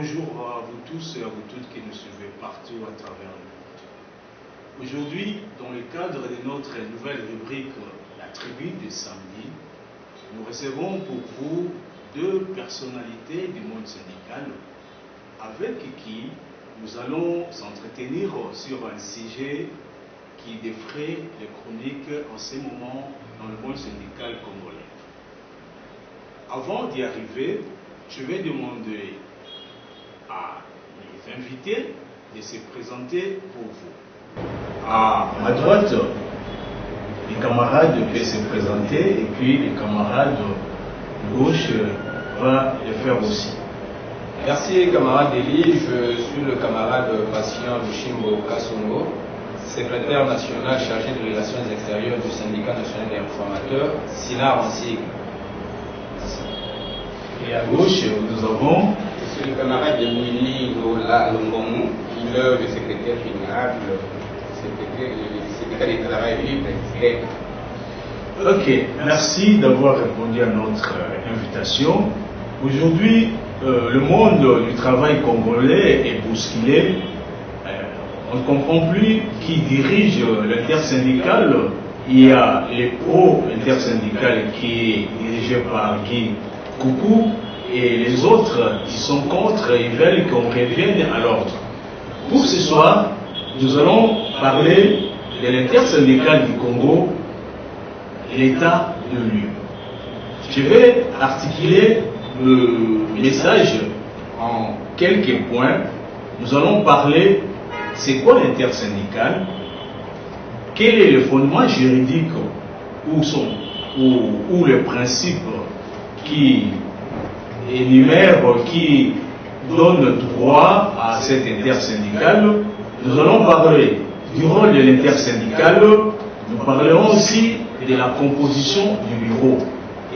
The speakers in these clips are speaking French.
bonjour à vous tous et à vous toutes qui nous suivez partout à travers le monde. Aujourd'hui, dans le cadre de notre nouvelle rubrique La Tribune du samedi, nous recevons pour vous deux personnalités du monde syndical avec qui nous allons s'entretenir sur un sujet qui défraie les chroniques en ce moment dans le monde syndical congolais. Avant d'y arriver, je vais demander à les invités de se présenter pour vous. À ma droite, les camarades peuvent se présenter et puis les camarades de gauche vont le faire aussi. Merci camarade Eli, je suis le camarade patient Lushimbo Kasongo, secrétaire national chargé des relations extérieures du syndicat national des informateurs, SINAR en sigle. Et à gauche, nous avons... Je suis le camarade de Mili Lola Longomo, le secrétaire général du syndicat des travail libre. Ok, merci d'avoir répondu à notre invitation. Aujourd'hui, le monde du travail congolais est bousculé. On ne comprend plus qui dirige l'intersyndical. Il y a les pro-intersyndical qui est dirigé par Guy Coucou et les autres qui sont contre et veulent qu'on revienne à l'ordre. Pour ce soir, nous allons parler de l'intersyndical du Congo, l'état de l'Union. Je vais articuler le message en quelques points. Nous allons parler c'est quoi l'intersyndical, quel est le fondement juridique ou le principe qui énumère, qui donne droit à cet intersyndical. Nous allons parler du rôle de l'intersyndical. Nous parlerons aussi de la composition du bureau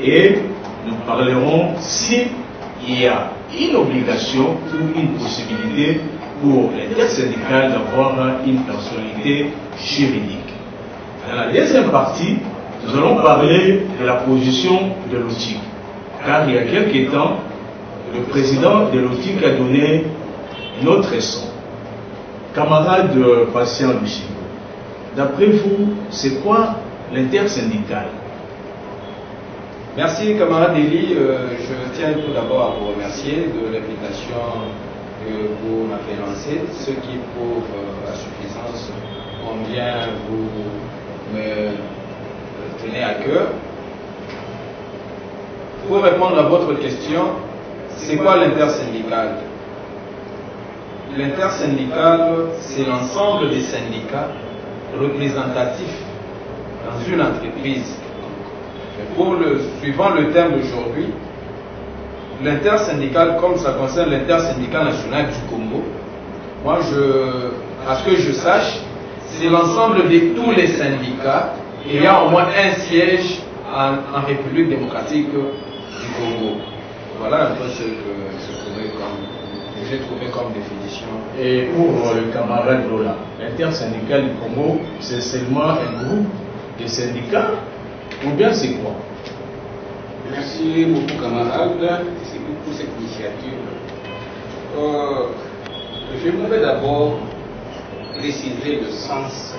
et nous parlerons s'il y a une obligation ou une possibilité pour l'intersyndical d'avoir une personnalité juridique. Dans la deuxième partie, nous allons parler de la position de l'OTIC. Car il y a quelques temps, le président de l'OTIC a donné notre son. Camarade patient Lucie, d'après vous, c'est quoi l'intersyndical? Merci camarade Eli, je tiens tout d'abord à vous remercier de l'invitation que vous m'avez lancée, ce qui prouve à suffisance combien vous me tenez à cœur. Pour répondre à votre question, c'est quoi l'intersyndical? L'intersyndical, c'est l'ensemble des syndicats représentatifs dans une entreprise. Suivant le terme d'aujourd'hui, l'intersyndical, comme ça concerne l'intersyndical national du Congo, moi, à ce que je sache, c'est l'ensemble de tous les syndicats ayant au moins un siège en République démocratique du Congo. Voilà un peu ce que j'ai trouvé comme définition. Et pour le camarade Lola, l'intersyndical du Congo, c'est seulement un groupe de syndicats ou bien c'est quoi? Merci beaucoup camarade, c'est pour cette initiative. Je voudrais d'abord préciser le sens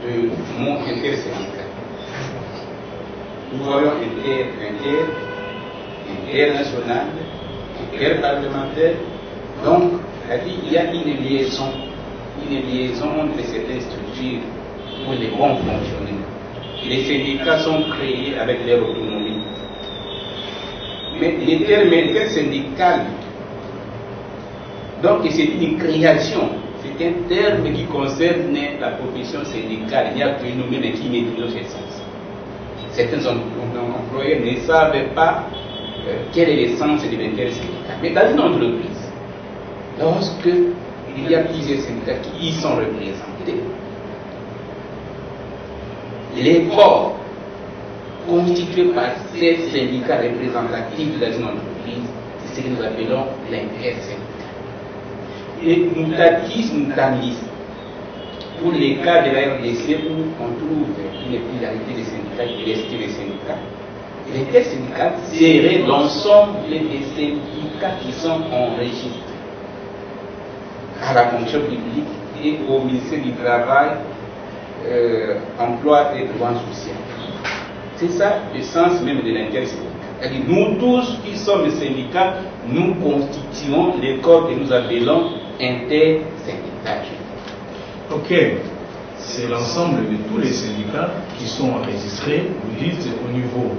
de mon intersyndical. Nous voyons international, interparlementaire. Donc, il y a une liaison entre certaines structures pour les bons fonctionnements. Les syndicats sont créés avec leur autonomie. Mais les termes intersyndical, donc c'est une création, c'est un terme qui concerne la profession syndicale. Il n'y a que nous-mêmes qui maîtrisons ce sens. Certains employeurs ne savent pas quel est le sens de l'intersyndical. Mais dans une entreprise, lorsque il y a plusieurs syndicats qui y sont représentés, les corps constitués par ces syndicats représentatifs dans une entreprise, c'est ce que nous appelons l'intersyndical. Et mutatis mutandis, pour les cas de la RDC où on trouve une pluralité de syndicats, il reste des syndicats, L'intersyndical serait l'ensemble des syndicats qui sont enregistrés à la fonction publique et au ministère du Travail, Emploi et Droits sociaux. C'est ça le sens même de l'intersyndical. C'est-à-dire, nous tous qui sommes des syndicats, nous constituons les corps que nous appelons intersyndicats. Ok, c'est l'ensemble de tous les syndicats qui sont enregistrés, vous dites, au niveau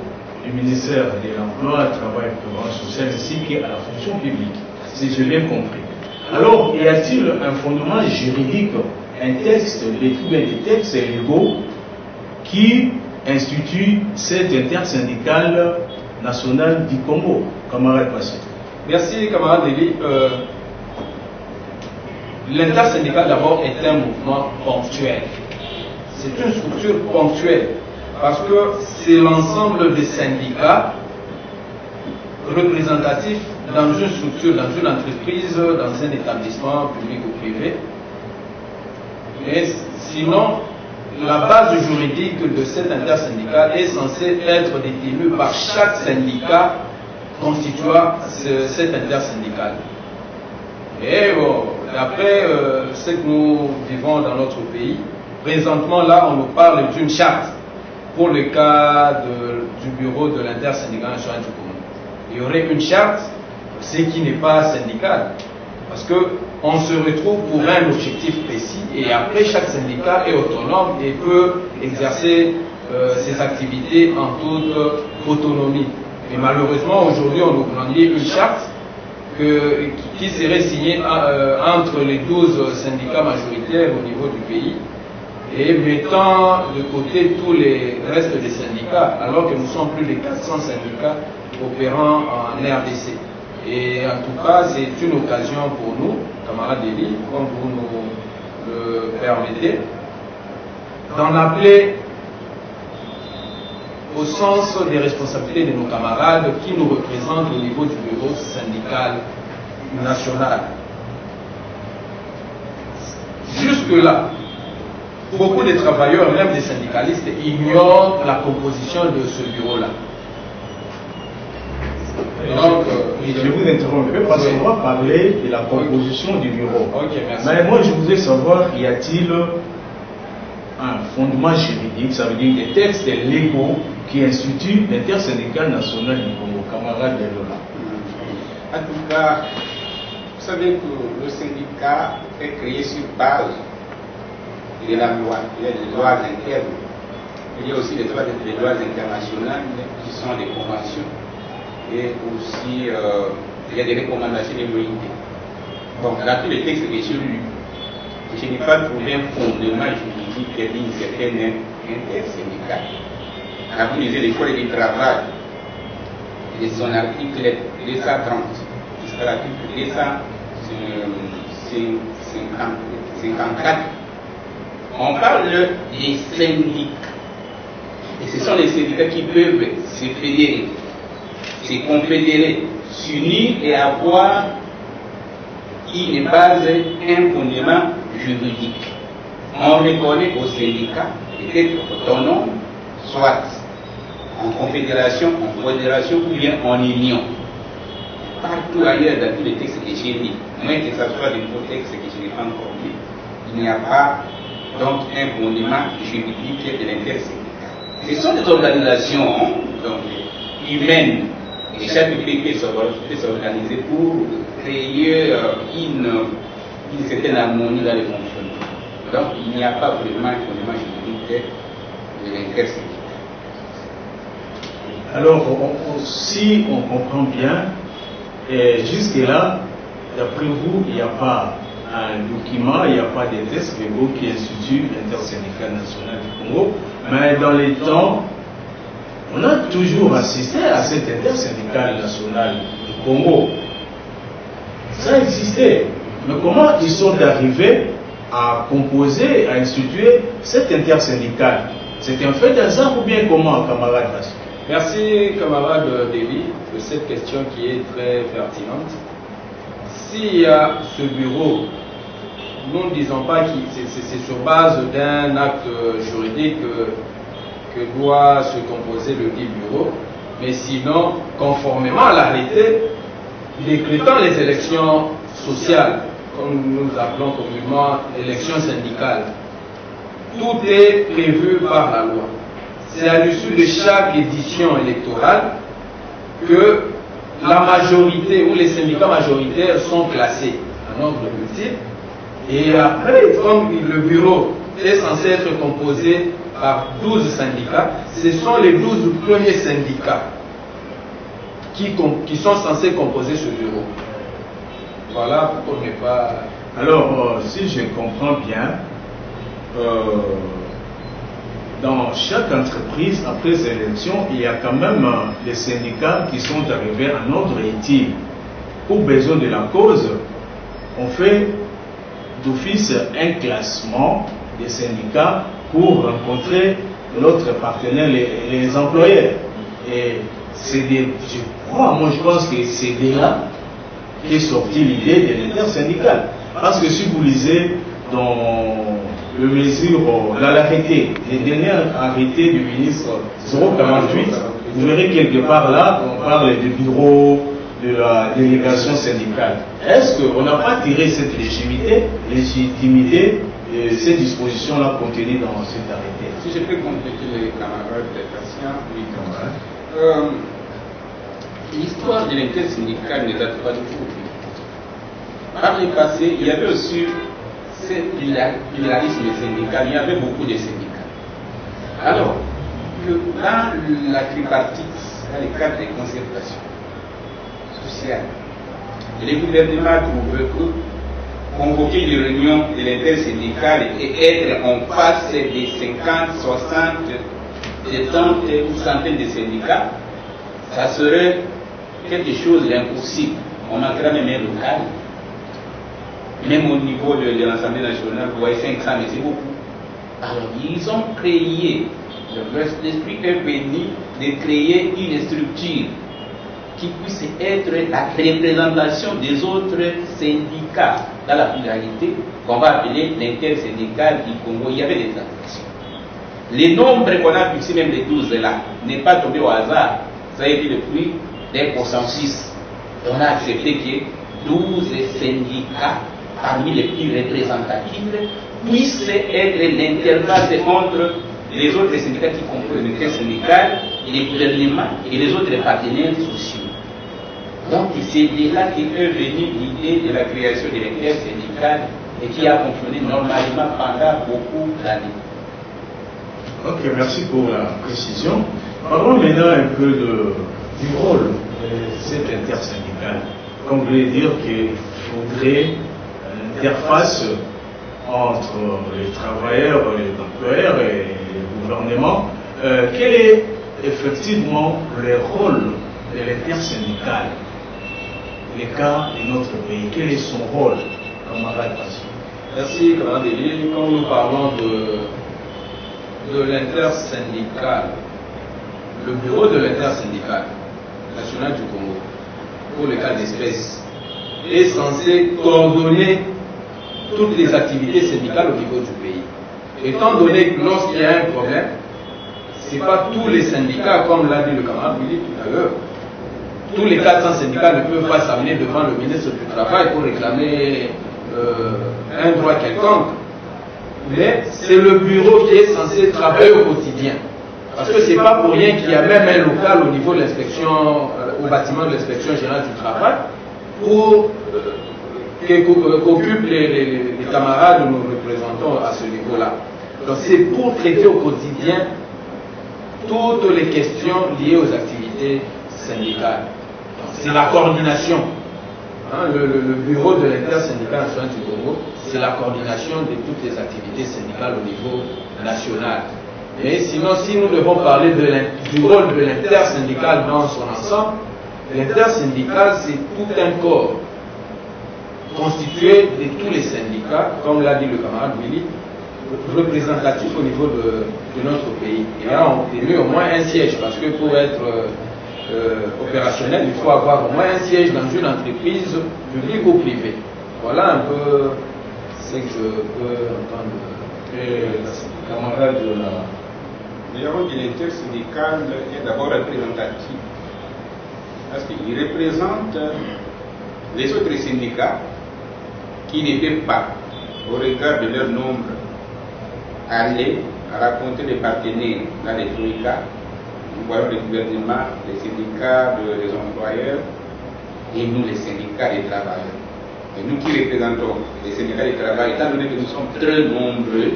du ministère de l'Emploi, du Travail et du Droit social ainsi qu'à la fonction publique, si j'ai bien compris. Alors, y a-t-il un fondement juridique, un texte, des textes légaux qui institue cette intersyndicale nationale du Congo, camarade Passé? Merci, camarade Deli. L'intersyndicale d'abord est un mouvement ponctuel. C'est une structure ponctuelle parce que c'est l'ensemble des syndicats représentatifs dans une structure, dans une entreprise, dans un établissement public ou privé. Et sinon, la base juridique de cette intersyndicale est censée être détenue par chaque syndicat constituant cette intersyndicale. Et bon, d'après ce que nous vivons dans notre pays, présentement là, on nous parle d'une charte pour le cas du bureau de l'intersyndicale nationale du Congo. Il y aurait une charte, ce qui n'est pas syndical, parce qu'on se retrouve pour un objectif précis et après chaque syndicat est autonome et peut exercer ses activités en toute autonomie. Et malheureusement, aujourd'hui, on nous demandait une charte qui serait signée entre les 12 syndicats majoritaires au niveau du pays et mettant de côté tous les restes des syndicats, alors que nous sommes plus de 400 syndicats opérant en RDC. Et en tout cas, c'est une occasion pour nous, camarades Deli, comme vous nous le permettez, d'en appeler au sens des responsabilités de nos camarades qui nous représentent au niveau du bureau syndical national. Jusque-là, beaucoup de travailleurs, même des syndicalistes, ignorent la composition de ce bureau-là. Donc, je vous interromps un peu parce qu'on va parler de la composition du bureau. Okay, merci. Mais moi, je voudrais savoir, y a-t-il un fondement juridique, ça veut dire des textes légaux qui instituent l'intersyndicale nationale du Congo, camarade de Lola? En tout cas, vous savez que le syndicat est créé sur base de la loi. Il y a des lois internes. Il y a aussi des lois internationales qui sont des conventions. Et aussi, il y a des recommandations de l'OIT. Bon, dans tous les textes que j'ai lus, je n'ai pas trouvé un fondement juridique d'une certaine intersyndicale. Quand vous lisez le Code du travail, de son article 230, jusqu'à l'article 254, on parle des syndicats. Et ce sont les syndicats qui peuvent se fédérer, se confédérer, s'unir et avoir une base, un fondement juridique. On reconnaît aux syndicats d'être autonomes, soit en confédération, en fédération ou bien en union. Partout ailleurs dans tous les textes que j'ai lus, moins que ce soit des nouveaux textes que je n'ai pas encore lus, il n'y a pas donc un fondement juridique de l'intersyndical. Ce sont des organisations donc, humaines et chaque pays peut s'organiser pour créer une certaine harmonie dans les fonctionnements. Donc il n'y a pas vraiment un fondement juridique de l'intersyndical. Alors, si on comprend bien, jusque-là, d'après vous, il n'y a pas un document, il n'y a pas de texte légaux qui institue l'intersyndicale nationale du Congo, mais dans les temps, on a toujours assisté à cette intersyndicale nationale du Congo. Ça existait. Mais comment ils sont arrivés à composer, à instituer cette intersyndicale? C'est un fait hasard ou bien comment, camarade Bassi? Merci, camarade Deli, de cette question qui est très pertinente. S'il y a ce bureau, nous ne disons pas que c'est sur base d'un acte juridique que doit se composer le dit bureau, Mais sinon, conformément à l'arrêté décrétant les élections sociales, comme nous appelons communément élections syndicales, tout est prévu par la loi. C'est à l'issue de chaque édition électorale que la majorité ou les syndicats majoritaires sont classés en ordre multiple. Et après, comme le bureau est censé être composé par 12 syndicats, ce sont les 12 premiers syndicats qui sont censés composer ce bureau. Voilà pour ne pas... Alors, si je comprends bien, dans chaque entreprise, après les élections, il y a quand même des syndicats qui sont arrivés en ordre utile. Pour besoin de la cause, on fait d'office un classement des syndicats pour rencontrer l'autre partenaire, les employeurs. Et c'est je pense que c'est de là qu'est sortie l'idée de l'intersyndical. Parce que si vous lisez dans le mesure, l'arrêté, les derniers arrêtés du ministre 048, vous verrez quelque part là, on parle du bureau, de la délégation syndicale. Est-ce qu'on n'a pas tiré cette légitimité de ces dispositions-là contenues dans cet arrêté? Si je peux compléter les camarades des patients, oui, camarades. L'histoire de l'intersyndical ne date pas du tout. Par le passé, il y avait aussi ce pluralisme syndical, il y avait beaucoup de syndicats. Alors, que dans la tripartite, dans le cadre des concertations sociales, le gouvernement trouve que convoquer une réunion de l'intersyndicale et être en face des 50, 60, des centaines ou centaines de syndicats, ça serait quelque chose d'impossible. On manquera même un local. Même au niveau de l'Assemblée nationale, vous voyez 500, mais c'est beaucoup. Alors, ils ont créé, l'esprit est venu de créer une structure qui puisse être la représentation des autres syndicats dans la pluralité, qu'on va appeler l'intersyndical du Congo. Il y avait des actions. Le nombre qu'on a fixé, même les 12 là, n'est pas tombé au hasard. Ça a été le fruit d'un consensus. On a accepté que 12 syndicats parmi les plus représentatifs puissent être l'interface entre les autres syndicats qui composent l'intersyndical, les gouvernements et les autres partenaires sociaux. Donc c'est de là qu'est venue l'idée de la création de l'intersyndical et qui a fonctionné normalement pendant beaucoup d'années. Ok, merci pour la précision. Parlons maintenant un peu du rôle de cette intersyndicale. Comme vous voulez dire qu'il faudrait une interface entre les travailleurs, les employeurs et le gouvernement. Quel est effectivement le rôle de l'intersyndicale, le cas de notre pays? Quel est son rôle, camarade Passion? Merci, camarade Elie. Quand nous parlons de l'intersyndical, le bureau de l'intersyndical national du Congo, pour le cas d'espèce, est censé coordonner toutes les activités syndicales au niveau du pays. Étant donné que lorsqu'il y a un problème, ce n'est pas tous les syndicats, comme l'a dit le camarade Willy tout à l'heure, tous les 400 syndicats ne peuvent pas s'amener devant le ministre du Travail pour réclamer un droit quelconque. Mais c'est le bureau qui est censé travailler au quotidien. Parce que ce n'est pas pour rien qu'il y a même un local au niveau de l'inspection, au bâtiment de l'inspection générale du travail, pour qu'occupent les camarades que nous représentons à ce niveau-là. Donc c'est pour traiter au quotidien toutes les questions liées aux activités syndicales. C'est la coordination. Le bureau de l'intersyndical national du Congo, c'est la coordination de toutes les activités syndicales au niveau national. Mais sinon, si nous devons parler du rôle de l'intersyndical dans son ensemble, l'intersyndical, c'est tout un corps constitué de tous les syndicats, comme l'a dit le camarade Willy, représentatifs au niveau de notre pays. Et là, on obtenu au moins un siège, parce que pour être opérationnel, il faut avoir au moins un siège dans une entreprise publique ou privée. Voilà un peu ce que je peux entendre. Camarade, le rôle de l'intersyndical est d'abord représentatif. parce qu'ils représentent les autres syndicats qui ne peuvent pas, au regard de leur nombre, aller raconter les partenaires dans les troïkas. Nous voyons le gouvernement, les syndicats des employeurs et nous les syndicats des travailleurs. Et nous qui représentons les syndicats des travailleurs, étant donné que nous sommes très nombreux,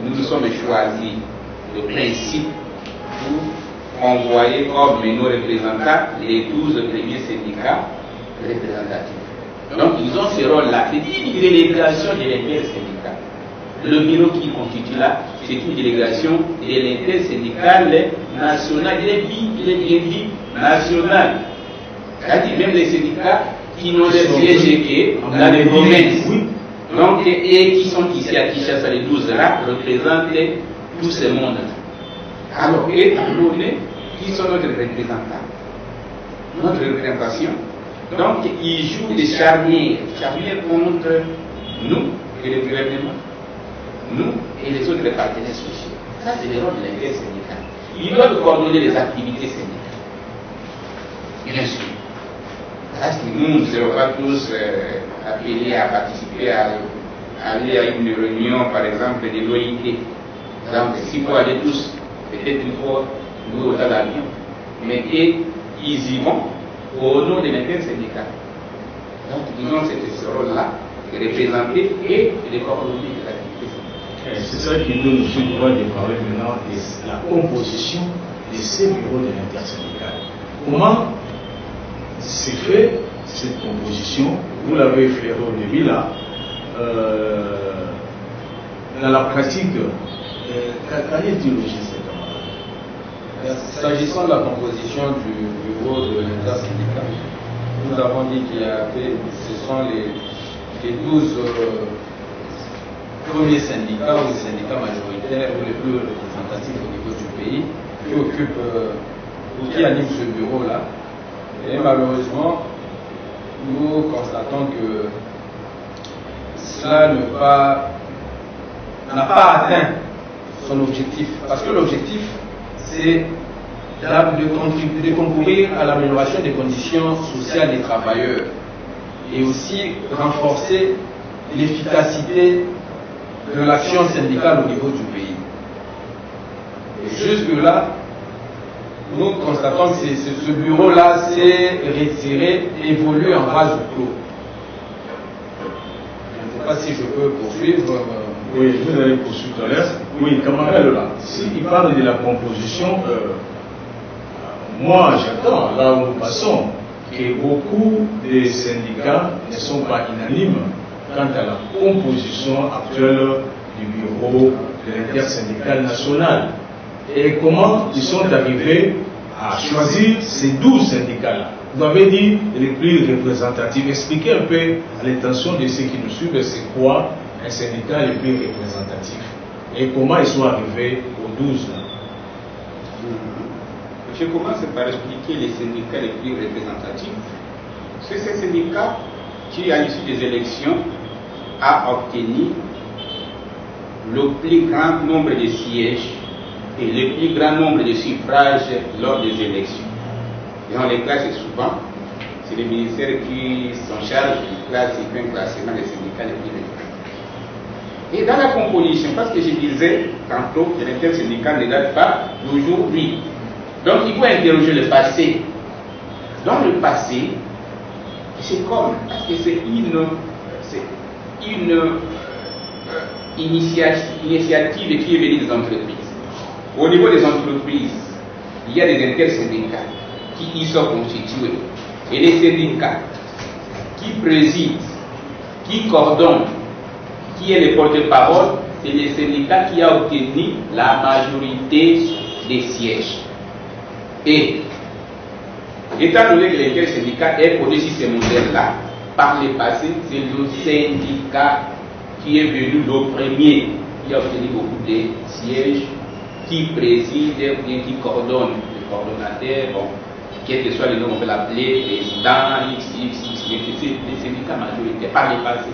nous nous sommes choisis le principe pour envoyer comme nos représentants les 12 premiers syndicats représentatifs. Donc ils ont ce rôle-là, c'est une délégation de l'intersyndical. Le bureau qui constitue là, c'est une délégation de l'intersyndicale nationale, il est bien dit nationale. C'est-à-dire même les syndicats qui n'ont leur siège que dans les provinces. Donc, et qui sont ici à Kinshasa, les 12 là, représentent tout ce monde. Alors, étant donné qui sont notre représentant, notre représentation, donc ils jouent des charnières contre nous et le gouvernement, nous et les autres partenaires sociaux. Ça, c'est le rôle de l'intersyndical. Ils doivent coordonner les activités syndicales. Bien sûr. Parce que nous ne serons pas tous appelés à participer à aller à une réunion, par exemple, de l'OIT. Donc, s'il faut aller tous, peut-être il faut nous autant d'avion. Mais ils y vont au nom de l'intersyndical. Donc, nous avons ce rôle-là de représenter et de coordonner les activités syndicales. C'est ça qui nous doit de parler maintenant de la composition de ces bureaux de l'intersyndical. Comment c'est fait cette composition? Vous l'avez effleuré au début là. Dans la pratique, qu'en est-il au GC? S'agissant de la composition du bureau de l'intersyndical, nous avons dit qu'il y a ce sont les 12 premiers syndicats ou les syndicats majoritaires ou les plus représentatifs au niveau du pays qui occupent ou qui animent ce bureau-là. Et malheureusement, nous constatons que cela n'a pas atteint son objectif. Parce que l'objectif, c'est de concourir à l'amélioration des conditions sociales des travailleurs et aussi renforcer l'efficacité de l'action syndicale au niveau du pays. Et jusque-là, nous constatons que ce bureau-là s'est retiré, évolue en vase clos. Je ne sais pas si je peux poursuivre. Oui, vous allez poursuivre tout à l'heure. Oui, camarade là, s'il parle de la composition, moi j'attends, là où nous passons, que beaucoup de syndicats ne sont pas unanimes quant à la composition actuelle du bureau de l'intersyndical national. Et comment ils sont arrivés à choisir ces 12 syndicats-là? Vous avez dit les plus représentatifs. Expliquez un peu à l'intention de ceux qui nous suivent, c'est quoi un syndicat les plus représentatifs et comment ils sont arrivés aux 12 là. Je commence par expliquer les syndicats les plus représentatifs. C'est ces syndicats qui, à l'issue des élections, a obtenu le plus grand nombre de sièges et le plus grand nombre de suffrages lors des élections. Et on les classe souvent, c'est le ministère qui s'en charge, qui classe et fait un classement des syndicats les plus représentatifs. Et dans la composition, parce que je disais tantôt que l'intersyndical ne date pas d'aujourd'hui. Donc il faut interroger le passé. Dans le passé, c'est comme, parce que c'est une initiative qui est venue des entreprises. Au niveau des entreprises, il y a des intersyndicats qui y sont constitués. Et les syndicats qui président, qui coordonnent, qui est le porte-parole, c'est les syndicats qui ont obtenu la majorité des sièges. Et étant donné que l'intersyndicat est connu sur ces modèles-là, par le passé, c'est le syndicat qui est venu le premier, qui a obtenu beaucoup de sièges, qui préside ou bien qui coordonne, le coordonnateur, bon, quel que soit le nom, on peut l'appeler président, c'est les syndicats majoritaires par le passé.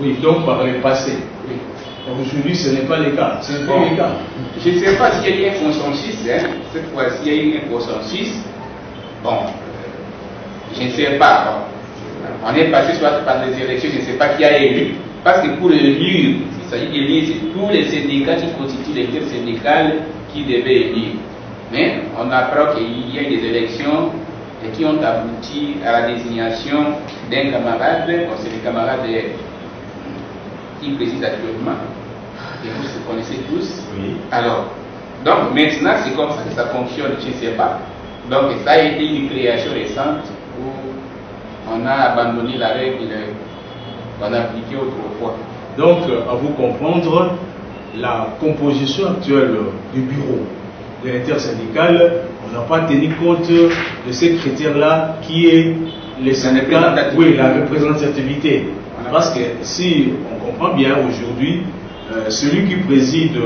Oui, donc par le passé. Oui. Aujourd'hui, ce n'est pas le cas. Ce n'est pas le cas. Je ne sais pas s'il y a eu un consensus, hein. Cette fois-ci, il y a eu un consensus. Bon, Je ne sais pas. On est passé soit par les élections, je ne sais pas qui a élu. Parce que pour élire, il s'agit d'élire, c'est tous les syndicats qui constituent l'intersyndicale qui devaient élire. Mais on apprend qu'il y a eu des élections et qui ont abouti à la désignation d'un camarade, bon, c'est le camarade qui préside actuellement, et vous se connaissez tous. Oui. Alors, donc maintenant c'est comme ça que ça fonctionne, je ne sais pas. Donc ça a été une création récente où on a abandonné la règle qu'on appliquait autrefois. Donc, à vous comprendre, la composition actuelle du bureau de l'intersyndicale, on n'a pas tenu compte de ces critères-là qui est les syndicats, oui, la représentativité. Parce que si on comprend bien aujourd'hui, celui qui préside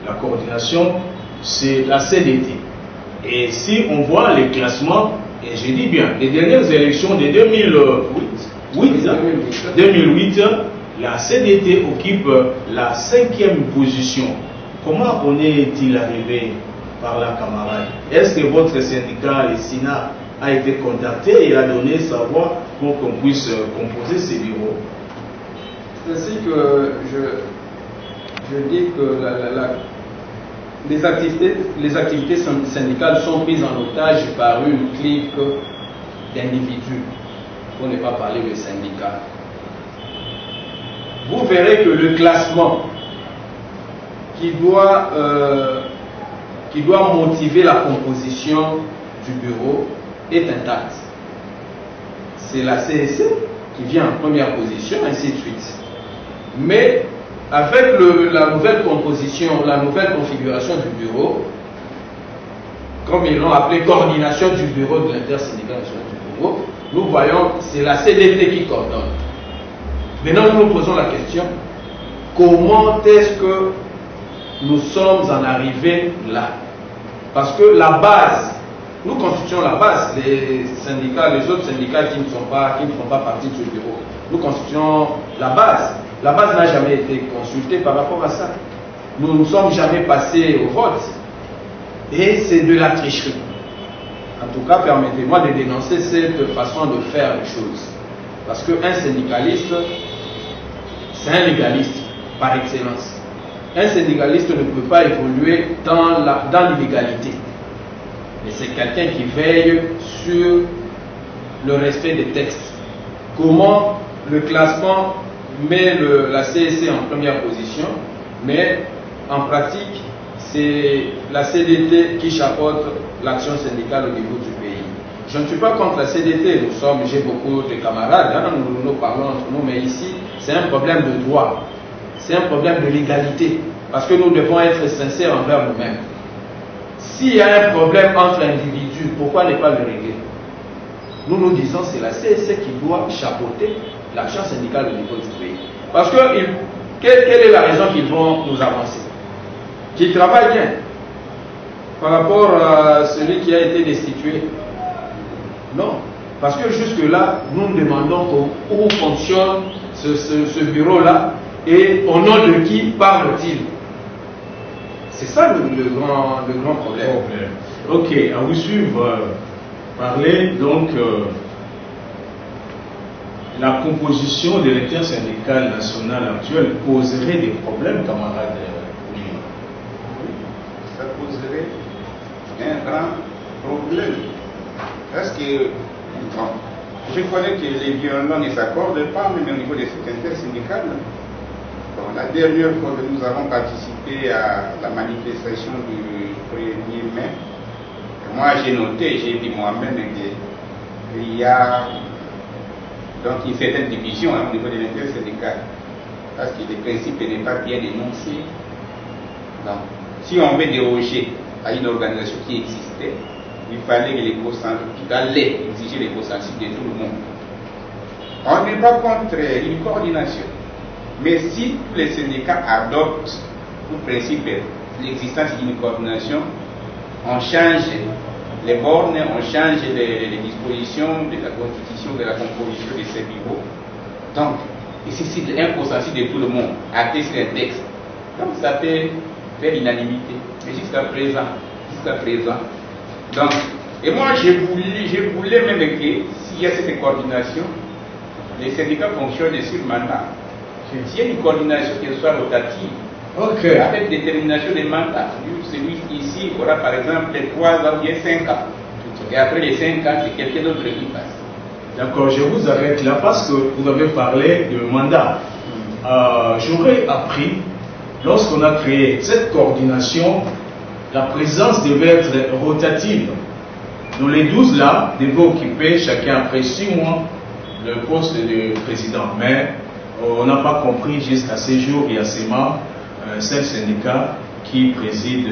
la coordination, c'est la CDT. Et si on voit les classements, et je dis bien, les dernières élections de 2008, la CDT occupe la 5e position. Comment on est-il arrivé par là, camarade? Est-ce que votre syndicat, le SINA, a été contacté et a donné sa voix pour qu'on puisse composer ces bureaux? C'est ainsi que je dis que les activités syndicales sont prises en otage par une clique d'individus, pour ne pas parler de syndicats. Vous verrez que le classement qui doit motiver la composition du bureau est intact. C'est la CSC qui vient en première position, ainsi de suite. Mais avec la nouvelle composition, la nouvelle configuration du bureau, comme ils l'ont appelé coordination du bureau de l'intersyndicale nationale du bureau, nous voyons c'est la CDT qui coordonne. Maintenant, nous nous posons la question, comment est-ce que nous sommes en arrivés là? Parce que la base, nous constituons la base, les syndicats, les autres syndicats qui ne font pas partie du bureau, nous constituons la base. La base n'a jamais été consultée par rapport à ça. Nous ne sommes jamais passés au vote. Et c'est de la tricherie. En tout cas, permettez-moi de dénoncer cette façon de faire les choses. Parce qu'un syndicaliste, c'est un légaliste par excellence. Un syndicaliste ne peut pas évoluer dans l'illégalité. Mais c'est quelqu'un qui veille sur le respect des textes. Comment le classement met la CSC en première position, mais en pratique, c'est la CDT qui chapeaute l'action syndicale au niveau du pays. Je ne suis pas contre la CDT, j'ai beaucoup de camarades, nous parlons entre nous, mais ici, c'est un problème de droit, c'est un problème de légalité, parce que nous devons être sincères envers nous-mêmes. S'il y a un problème entre individus, pourquoi ne pas le régler? Nous disons que c'est la CSC qui doit chapeauter l'action syndicale au niveau du pays. Parce que, quelle est la raison qu'ils vont nous avancer? Qu'ils travaillent bien par rapport à celui qui a été destitué? Non. Parce que jusque-là, nous demandons où fonctionne ce bureau-là et au nom de qui parle-t-il? C'est ça le grand problème. Ok, à vous suivre, parler donc la composition de l'intersyndicale nationale actuelle poserait des problèmes, camarades. Oui, ça poserait un grand problème. Parce que je connais que les violents ne s'accordent pas, même au niveau des intersyndicales. Bon, la dernière fois que nous avons participé à la manifestation du 1er mai, moi j'ai noté, j'ai dit moi-même qu'il y a donc une certaine division au niveau de l'intersyndicale, parce que le principe n'est pas bien énoncé. Donc, si on veut déroger à une organisation qui existait, il fallait que les consensus, il fallait exiger les consensus de tout le monde. On n'est pas contre une coordination, mais si tous les syndicats adoptent le principe de l'existence d'une coordination, on change les bornes, on change les dispositions de la constitution, de la composition de ces bureaux. Donc, ici, c'est un consensus de tout le monde, acté sur un texte. Donc, ça peut faire l'unanimité. Mais jusqu'à présent. Donc, et moi, je voulais même que, si s'il y a cette coordination, les syndicats fonctionnent sur mandat. S'il y a une coordination qui soit rotative, avec détermination des mandats, celui ici aura par exemple les 3 ans ou bien 5 ans. Et après les 5 ans, c'est quelqu'un d'autre qui passe. D'accord, je vous arrête là parce que vous avez parlé de mandat. J'aurais appris, lorsqu'on a créé cette coordination, la présence devait être rotative. Nous, les 12 là, devaient occuper chacun après 6 mois le poste de président. Mais on n'a pas compris jusqu'à ces jours, il y a seulement un seul syndicat qui préside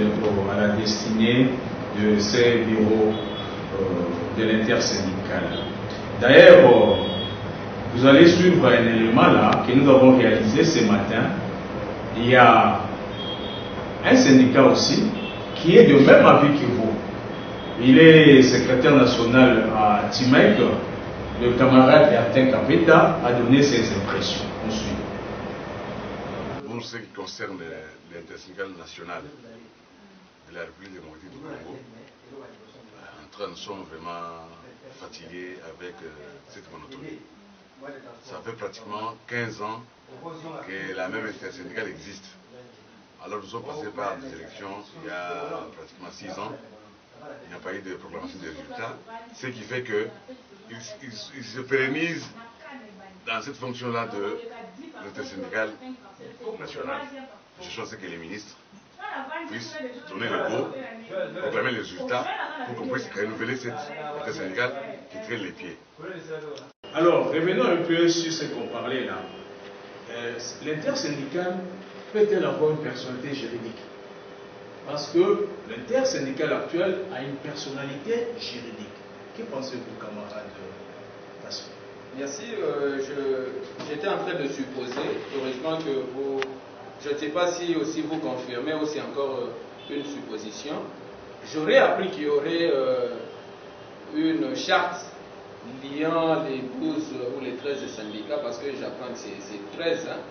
à la destinée de ces bureaux de l'intersyndical. D'ailleurs, vous allez suivre un élément là que nous avons réalisé ce matin. Il y a un syndicat aussi qui est de même avis que vous. Il est secrétaire national à Timec. Le camarade Bertin Kapeta a donné ses impressions. On suit. Pour ce qui concerne l'intersyndical national de la République démocratique du Congo, nous sommes vraiment fatigués avec cette monotonie. Ça fait pratiquement 15 ans que la même intersyndicale existe. Alors nous sommes passés par des élections il y a pratiquement 6 ans. Il n'y a pas eu de proclamation des résultats. Ce qui fait qu'ils se pérennisent dans cette fonction-là de l'intersyndicale nationale. Je pense que les ministres puissent donner le go, proclamer les résultats pour qu'on puisse renouveler cette intersyndicale qui traîne les pieds. Alors, revenons un peu sur ce qu'on parlait là. L'intersyndicale peut-elle avoir une personnalité juridique? Parce que l'intersyndical actuel a une personnalité juridique. Que pensez-vous, camarade Tasso? Merci. J'étais en train de supposer, heureusement que vous, je ne sais pas si aussi vous confirmez ou c'est encore une supposition. J'aurais appris qu'il y aurait une charte liant les 12 ou les 13 syndicats, parce que j'apprends que c'est 13, hein.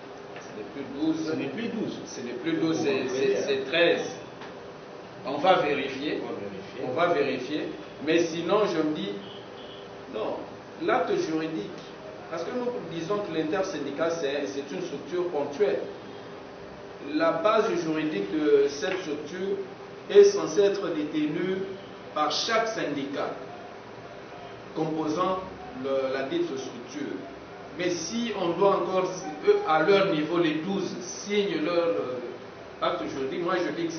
Ce n'est plus 12. Ce n'est plus 12. Ce n'est plus 12, c'est 13. On va vérifier. On va vérifier. Mais sinon, je me dis, non, l'acte juridique, parce que nous disons que l'intersyndical, c'est une structure ponctuelle. La base juridique de cette structure est censée être détenue par chaque syndicat composant la dite structure. Mais si on doit encore, à leur niveau, les 12 signent leur acte juridique, moi je dis que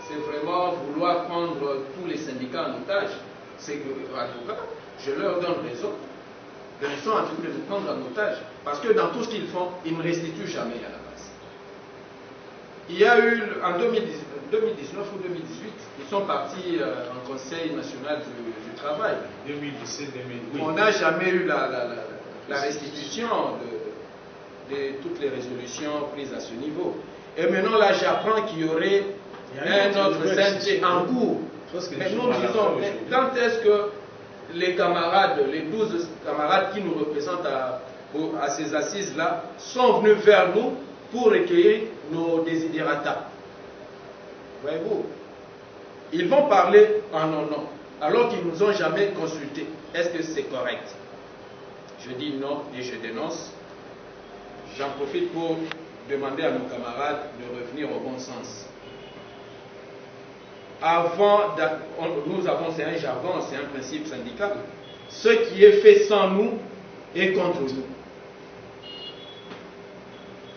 c'est vraiment vouloir prendre tous les syndicats en otage. C'est que, en tout cas, je leur donne raison. Ils sont en train de nous prendre en otage. Parce que dans tout ce qu'ils font, ils ne me restituent jamais à la base. Il y a eu, en 2019 ou 2018, ils sont partis en Conseil national du travail. 2017-2018. On n'a jamais eu la restitution de toutes les résolutions prises à ce niveau. Et maintenant, là, j'apprends qu'il y aurait un autre CNT en cours. Mais nous disons, quand est-ce que les camarades, les 12 camarades qui nous représentent à ces assises-là, sont venus vers nous pour recueillir nos desiderata? Voyez-vous, ils vont parler en nos noms, alors qu'ils ne nous ont jamais consultés. Est-ce que c'est correct? Je dis non et je dénonce. J'en profite pour demander à nos camarades de revenir au bon sens. Nous avons, c'est un jargon, c'est un principe syndical. Ce qui est fait sans nous est contre nous.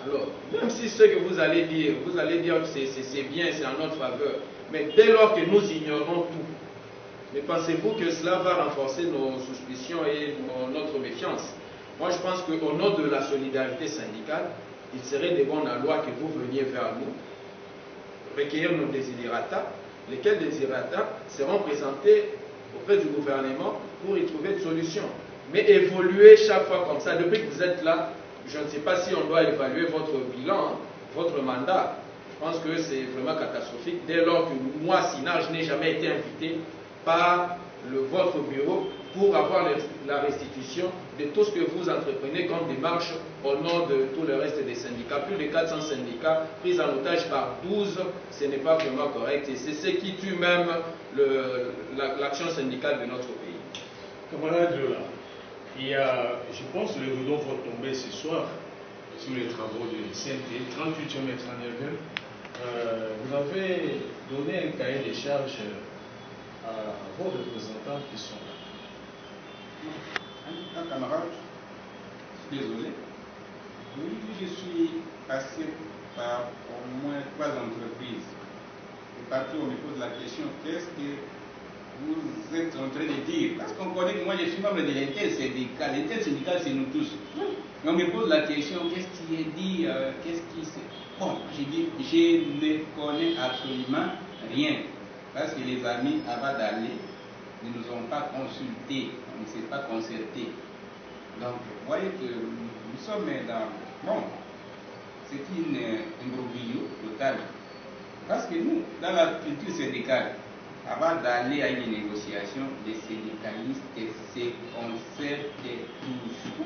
Alors, même si ce que vous allez dire que c'est bien, c'est en notre faveur, mais dès lors que nous ignorons tout, mais pensez-vous que cela va renforcer nos suspicions et notre méfiance? Moi, je pense qu'au nom de la solidarité syndicale, il serait de bonne loi que vous veniez vers nous, recueillir nos desiderata, lesquels desiderata seront présentés auprès du gouvernement pour y trouver une solution. Mais évoluer chaque fois comme ça, depuis que vous êtes là, je ne sais pas si on doit évaluer votre bilan, votre mandat. Je pense que c'est vraiment catastrophique. Dès lors que moi, Sina, je n'ai jamais été invité par votre bureau pour avoir la restitution de tout ce que vous entreprenez comme démarche au nom de tout le reste des syndicats. Plus de 400 syndicats pris en otage par 12, ce n'est pas vraiment correct. Et c'est ce qui tue même l'action syndicale de notre pays. Camarade, je pense que les rideaux vont tomber ce soir sur les travaux de CNT, 38e et 39e. Vous avez donné un cahier des charges à vos représentants qui sont là. Un camarade, je suis désolé. Oui, je suis passé par au moins 3 entreprises. Et partout, on me pose la question, qu'est-ce que vous êtes en train de dire? Parce qu'on connaît que moi, je suis membre de l'intersyndical. L'intersyndical, c'est nous tous. Et on me pose la question, qu'est-ce qui est dit, qu'est-ce qui se... Bon, j'ai dit, je ne connais absolument rien. Parce que les amis avant d'aller ne nous ont pas consultés, on ne s'est pas concerté. Donc, vous voyez que nous sommes dans... Bon, c'est une imbroglio total. Parce que nous, dans la culture syndicale, avant d'aller à une négociation, les syndicalistes se concertent tous.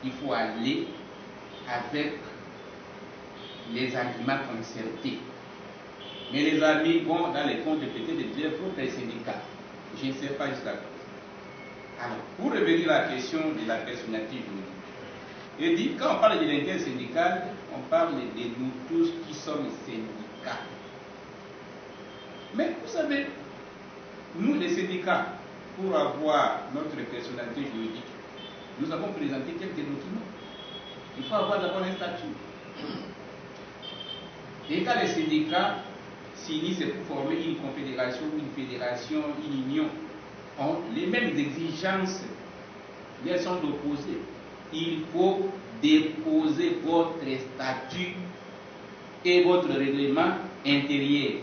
Il faut aller avec les arguments concertés. Mais les amis vont dans les comptes peut-être de leur propre syndicat. Je ne sais pas jusqu'à quoi. Alors, pour revenir à la question de la personnalité juridique, je dis, quand on parle de l'intersyndical, on parle de nous tous qui sommes syndicats. Mais vous savez, nous les syndicats, pour avoir notre personnalité juridique, nous avons présenté quelques documents. Il faut avoir d'abord un statut. Et quand les syndicats s'unissent pour former une confédération, une fédération, une union, ont les mêmes exigences, elles sont opposées. Il faut déposer votre statut et votre règlement intérieur.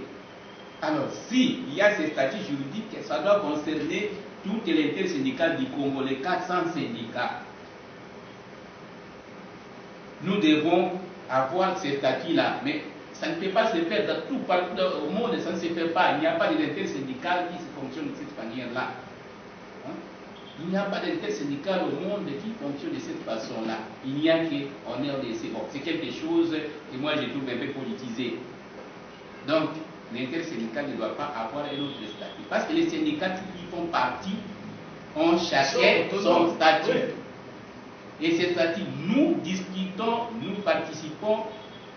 Alors, s'il y a ces statuts juridiques, ça doit concerner toutes les intersyndicales du Congo, les 400 syndicats. Nous devons avoir ces statuts-là, mais ça ne peut pas se faire dans tout partout au monde, ça ne se fait pas. Il n'y a pas d'intersyndicales qui fonctionnent de cette manière-là. Hein? Il n'y a pas d'intersyndicales au monde qui fonctionne de cette façon-là. Il n'y a qu'en RDC. Bon, c'est quelque chose que moi je trouve un peu politisé. Donc, l'intersyndical ne doit pas avoir un autre statut. Parce que les syndicats qui font partie ont chacun son statut. Et ces statuts, nous discutons, nous participons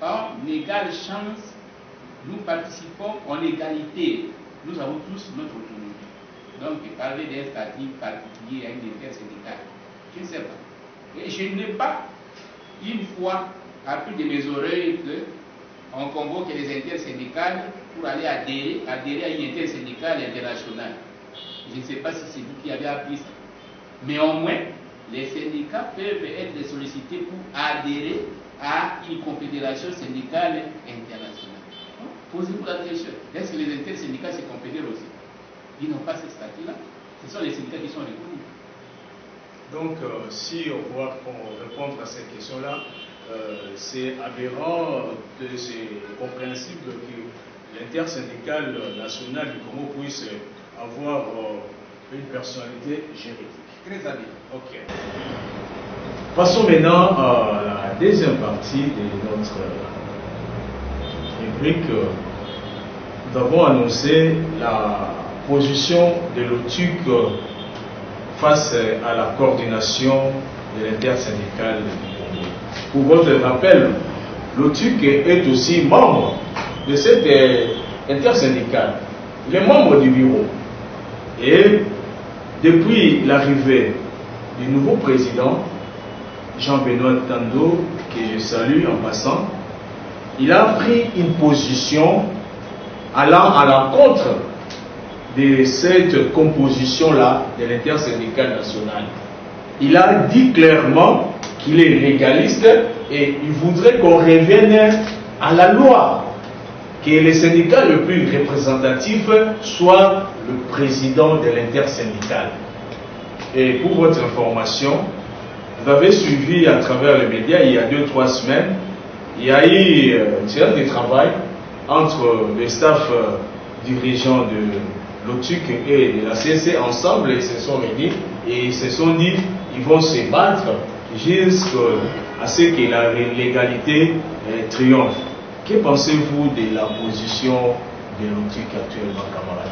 en égale chance, nous participons en égalité. Nous avons tous notre autonomie. Donc, parler d'un statut particulier à une intersyndical, je ne sais pas. Et je n'ai pas, une fois, appris de mes oreilles qu'on convoque les intersyndicales pour aller adhérer à une intersyndicale internationale. Je ne sais pas si c'est vous qui avez appris ça. Mais au moins, les syndicats peuvent être sollicités pour adhérer à une confédération syndicale internationale. Posez-vous la question, est-ce que les intersyndicats se confédèrent aussi? Ils n'ont pas ce statut-là. Ce sont les syndicats qui sont reconnus. Donc, si on doit répondre à cette question-là, c'est aberrant, c'est compréhensible que l'intersyndicale nationale du Congo puisse avoir une personnalité juridique. Très bien. Ok. Passons maintenant à la deuxième partie de notre rubrique. Nous avons annoncé la position de l'OTUC face à la coordination de l'intersyndicale du Congo. Pour votre rappel, l'OTUC est aussi membre de cette intersyndicale. Il est membre du bureau. Et depuis l'arrivée du nouveau président, Jean-Benoît Tando, que je salue en passant, il a pris une position allant à l'encontre de cette composition-là de l'intersyndicale nationale. Il a dit clairement qu'il est légaliste et il voudrait qu'on revienne à la loi, que le syndicat le plus représentatif soit le président de l'intersyndicale. Et pour votre information, vous avez suivi à travers les médias il y a 2-3 semaines, il y a eu une séance de travail entre le staff dirigeant de l'OTUC et de la CNC ensemble. Ils se sont réunis et ils se sont dit qu'ils vont se battre jusqu'à ce que la légalité triomphe. Que pensez-vous de la position de l'OTUC actuellement, camarade?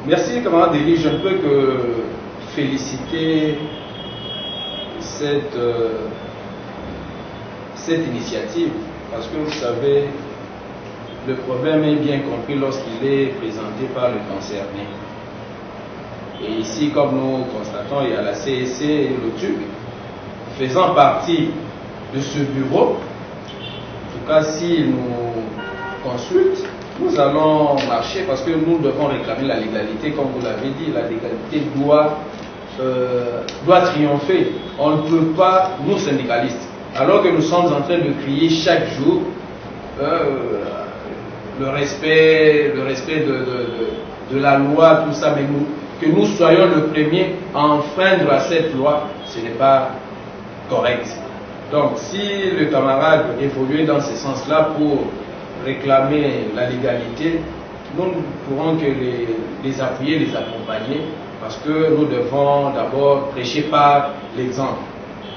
Merci, camarade Delis. Je ne peux que féliciter cette initiative, parce que vous savez, le problème est bien compris lorsqu'il est présenté par le concerné. Et ici, comme nous constatons, il y a la CSC et le TUC faisant partie de ce bureau. En tout cas, s'ils nous consultent, nous allons marcher parce que nous devons réclamer la légalité, comme vous l'avez dit. La légalité doit triompher. On ne peut pas, nous syndicalistes, alors que nous sommes en train de crier chaque jour le respect de la loi, tout ça, mais que nous soyons le premier à enfreindre à cette loi, ce n'est pas correct. Donc, si le camarade évoluait dans ce sens-là pour réclamer la légalité, nous ne pourrons que les appuyer, les accompagner, parce que nous devons d'abord prêcher par l'exemple.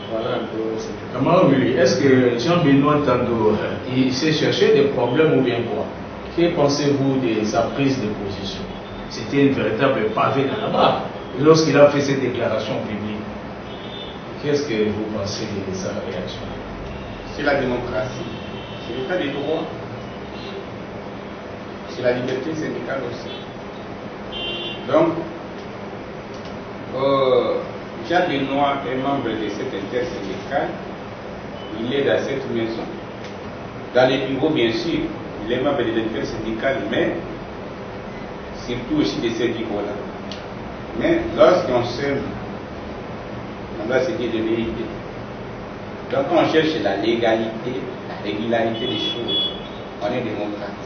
Voilà un peu ce que... Camarade, est-ce que Jean-Benoît Tando, il s'est cherché des problèmes ou bien quoi? Que pensez-vous de sa prise de position? C'était une véritable pavé dans la barre lorsqu'il a fait cette déclaration publique. Qu'est-ce que vous pensez de sa réaction? C'est la démocratie, c'est l'état des droits, c'est la liberté syndicale aussi. Donc, Jacques Benoît est membre de cette intersyndicale, il est dans cette maison. Dans les bureaux, bien sûr, il est membre de l'intersyndicale, mais surtout aussi de ces niveaux-là. Mais lorsqu'on s'aime, on doit se dire de vérité. Donc on cherche la légalité, la régularité des choses. On est démocrate.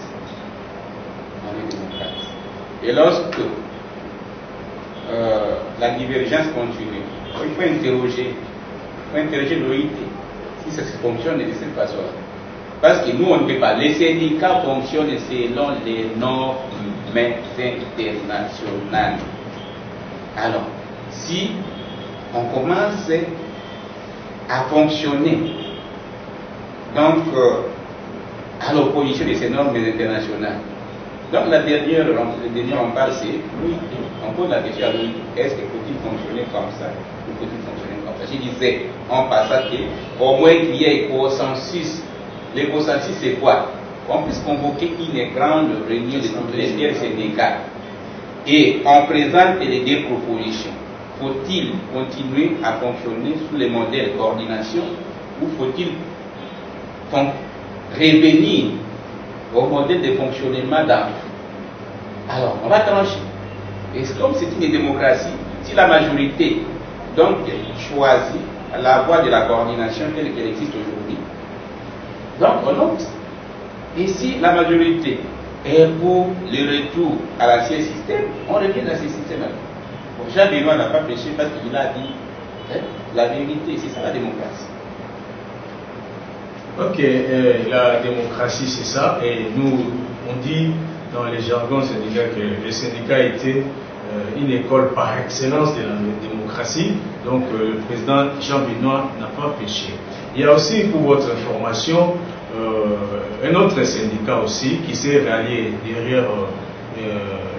On est démocrate. Et lorsque la divergence continue, il faut interroger l'OIT si ça fonctionne de cette façon-là. Parce que nous, on ne peut pas. Les syndicats fonctionnent selon les normes internationales. Alors, si on commence à fonctionner donc à l'opposition de ces normes internationales, donc le dernier on parle, c'est l'OIT. On pose la question à l'OIT, est-ce que faut-il fonctionner comme ça ou faut-il fonctionner comme ça? Je disais en passant qu'au moins qu'il y ait consensus. Le consensus, c'est quoi? On puisse convoquer une grande réunion de toutes les syndicats et on présente les deux propositions. Faut-il continuer à fonctionner sous les modèles de coordination ou faut-il revenir au modèle de fonctionnement d'avant? Alors, on va trancher. Et comme c'est une démocratie, si la majorité donc choisit la voie de la coordination telle qu'elle existe aujourd'hui, donc on opte. Et si la majorité est pour le retour à l'ancien système, on revient à ce système-là. Bon, Jean Benoît n'a pas péché parce qu'il a dit la vérité, c'est ça la démocratie. Ok, la démocratie c'est ça, et nous on dit dans les jargons syndicaux que le syndicat était une école par excellence de la démocratie, donc le président Jean Benoît n'a pas péché. Il y a aussi, pour votre information, un autre syndicat aussi qui s'est rallié derrière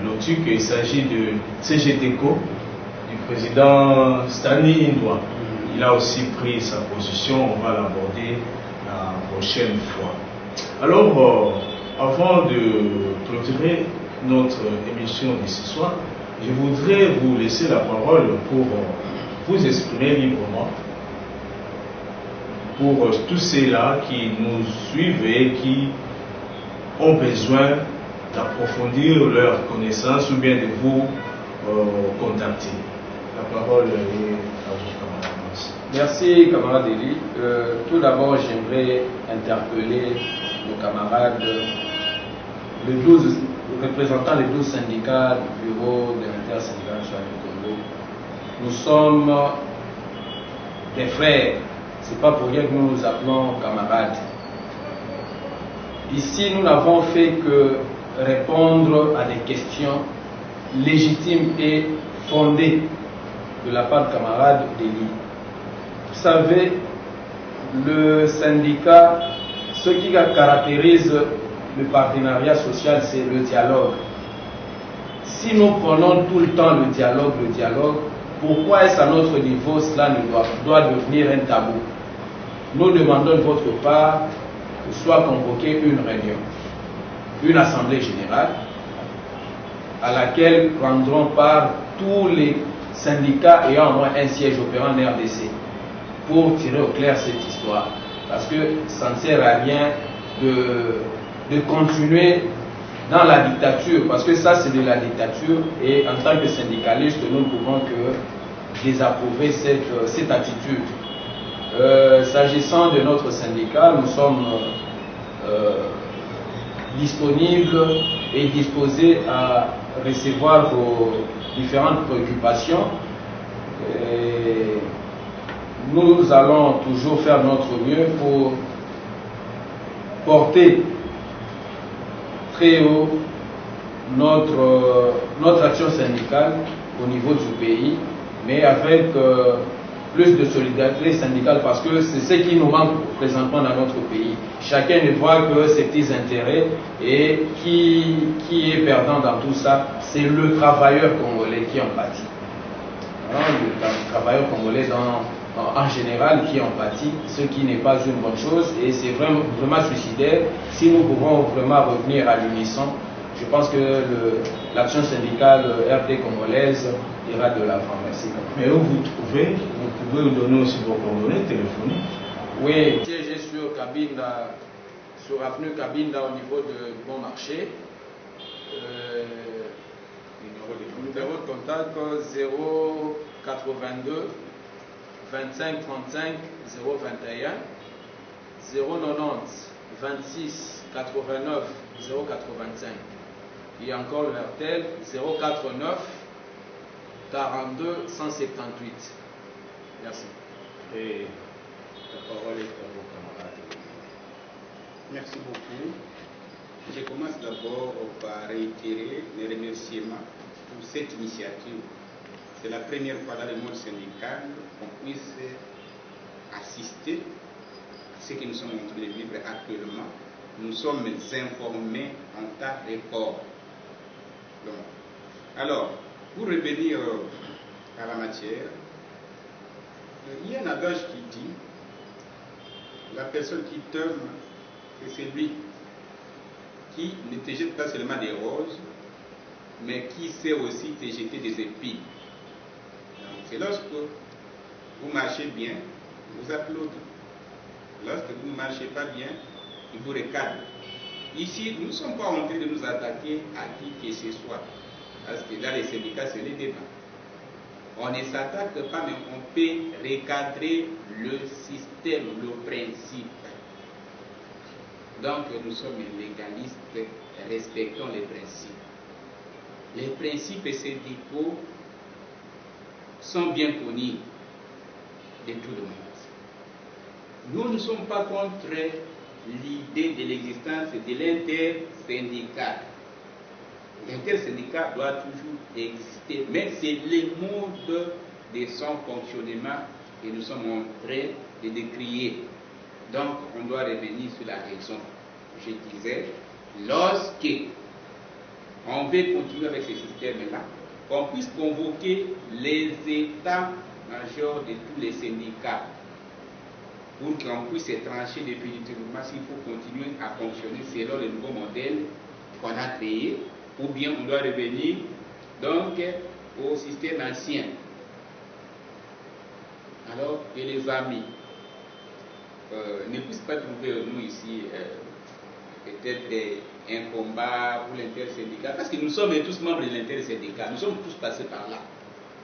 l'OTUC. Il s'agit de CGTECO, du président Stanley Indwa. Il a aussi pris sa position, on va l'aborder la prochaine fois. Alors, avant de clôturer notre émission de ce soir, je voudrais vous laisser la parole pour vous exprimer librement pour tous ceux-là qui nous suivent et qui ont besoin d'approfondir leurs connaissances ou bien de vous contacter. La parole est à vous, camarade. Merci, camarade Eli. Tout d'abord, j'aimerais interpeller nos camarades, les 12 représentants des 12 syndicats du bureau de l'intersyndicale nationale du Congo. Nous sommes des frères. C'est pas pour rien que nous nous appelons camarades. Ici, nous n'avons fait que répondre à des questions légitimes et fondées de la part de camarades Eli. Vous savez, le syndicat, ce qui caractérise le partenariat social, c'est le dialogue. Si nous prenons tout le temps le dialogue, pourquoi est-ce à notre niveau cela doit devenir un tabou? Nous demandons de votre part que soit convoquée une réunion, une assemblée générale, à laquelle prendront part tous les syndicats ayant au moins un siège opérant en RDC, pour tirer au clair cette histoire. Parce que ça ne sert à rien de continuer dans la dictature, parce que ça c'est de la dictature, et en tant que syndicaliste, nous ne pouvons que désapprouver cette attitude. S'agissant de notre syndicat, nous sommes disponibles et disposés à recevoir vos différentes préoccupations. Et nous allons toujours faire notre mieux pour porter très haut notre action syndicale au niveau du pays, mais avec plus de solidarité syndicale, parce que c'est ce qui nous manque présentement dans notre pays. Chacun ne voit que ses petits intérêts, et qui est perdant dans tout ça, c'est le travailleur congolais qui en pâtit. Le travailleur congolais en général qui en pâtit, ce qui n'est pas une bonne chose, et c'est vraiment suicidaire. Si nous pouvons vraiment revenir à l'unisson, je pense que l'action syndicale RD congolaise ira de l'avant. Merci. Mais où vous pouvez nous donner aussi vos coordonnées téléphoniques? Oui, j'ai sur avenue Cabinda au niveau de Bon Marché. Numéro de contact 082 25 35 021 090 26 89 085. Et encore le RTL 049 42 178. Merci. Et la parole est à vos camarades. Merci beaucoup. Je commence d'abord par réitérer mes remerciements pour cette initiative. C'est la première fois dans le monde syndical qu'on puisse assister à ce que nous sommes en train de vivre actuellement. Nous sommes informés en temps record. Alors, pour revenir à la matière, il y a un adage qui dit la personne qui t'aime, c'est celui qui ne te jette pas seulement des roses, mais qui sait aussi te jeter des épines. C'est lorsque vous marchez bien, vous applaudissez. Lorsque vous ne marchez pas bien, il vous recadre. Ici, nous ne sommes pas en train de nous attaquer à qui que ce soit. Parce que dans les syndicats, c'est les débats. On ne s'attaque pas, mais on peut recadrer le système, le principe. Donc, nous sommes légalistes, respectons les principes. Les principes syndicaux sont bien connus de tout le monde. Nous ne sommes pas contre l'idée de l'existence de l'intersyndicat. L'intersyndicat doit toujours exister, mais c'est le mode de son fonctionnement que nous sommes en train de décrier. Donc, on doit revenir sur la raison. Je disais, lorsque on veut continuer avec ce système-là, qu'on puisse convoquer les états-majors de tous les syndicats pour qu'on puisse trancher définitivement s'il faut continuer à fonctionner selon le nouveau modèle qu'on a créé, ou bien on doit revenir donc au système ancien. Alors que les amis ne puissent pas trouver nous ici peut-être un combat pour l'intersyndicat, parce que nous sommes tous membres de l'intersyndicat, nous sommes tous passés par là,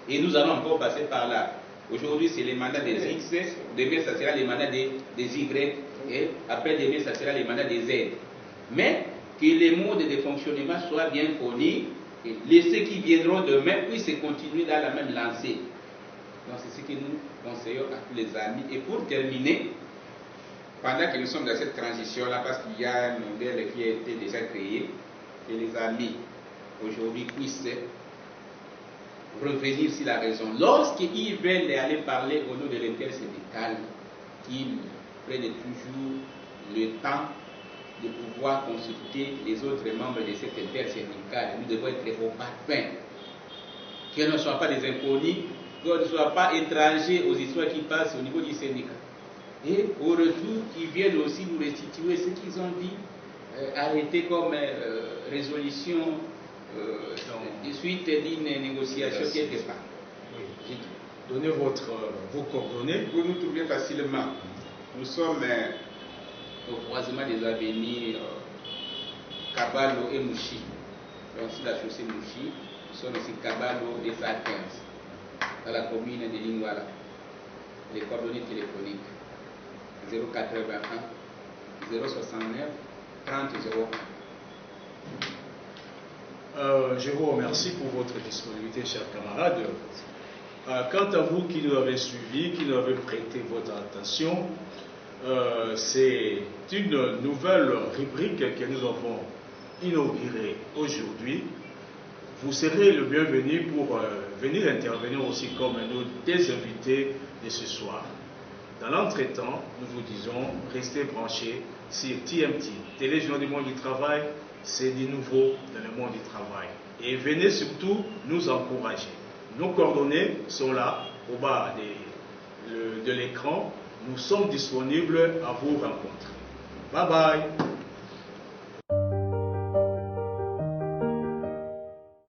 et nous allons encore passer par là. Aujourd'hui c'est les mandats des X, demain ça sera les mandats des Y, et après demain ça sera les mandats des Z. Mais que les modes de fonctionnement soient bien connus, et ceux qui viendront demain puissent continuer dans la même lancée. Donc c'est ce que nous conseillons à tous les amis. Et pour terminer, pendant que nous sommes dans cette transition-là, parce qu'il y a un modèle qui a été déjà créé, que les amis aujourd'hui puissent revenir sur la raison. Lorsqu'ils veulent aller parler au nom de l'intersyndical, qu'ils prennent toujours le temps de pouvoir consulter les autres membres de cette intersyndical. Nous devons être au parfum, que ne soient pas des inconnus qu'on ne soit pas étranger aux histoires qui passent au niveau du syndicat. Et au retour, qu'ils viennent aussi nous restituer ce qu'ils ont dit, arrêter comme résolution suite d'une négociation quelque part. Oui. Donnez vos coordonnées. Pour nous trouver facilement, nous sommes au croisement des avenues Kabalo et Mouchi. Donc sur la chaussée Mouchi, nous sommes aussi Kabalo et SA15, dans la commune de Lingwala. Les coordonnées téléphoniques 081 069 30 01. Je vous remercie pour votre disponibilité, chers camarades. Quant à vous qui nous avez suivis, qui nous avez prêté votre attention, c'est une nouvelle rubrique que nous avons inaugurée aujourd'hui. Vous serez le bienvenu pour venir intervenir aussi comme nos deux invités de ce soir. Dans l'entretemps, nous vous disons, restez branchés sur TMT, Télévision du monde du travail, c'est du nouveau dans le monde du travail. Et venez surtout nous encourager. Nos coordonnées sont là, au bas de l'écran. Nous sommes disponibles à vous rencontrer. Bye bye.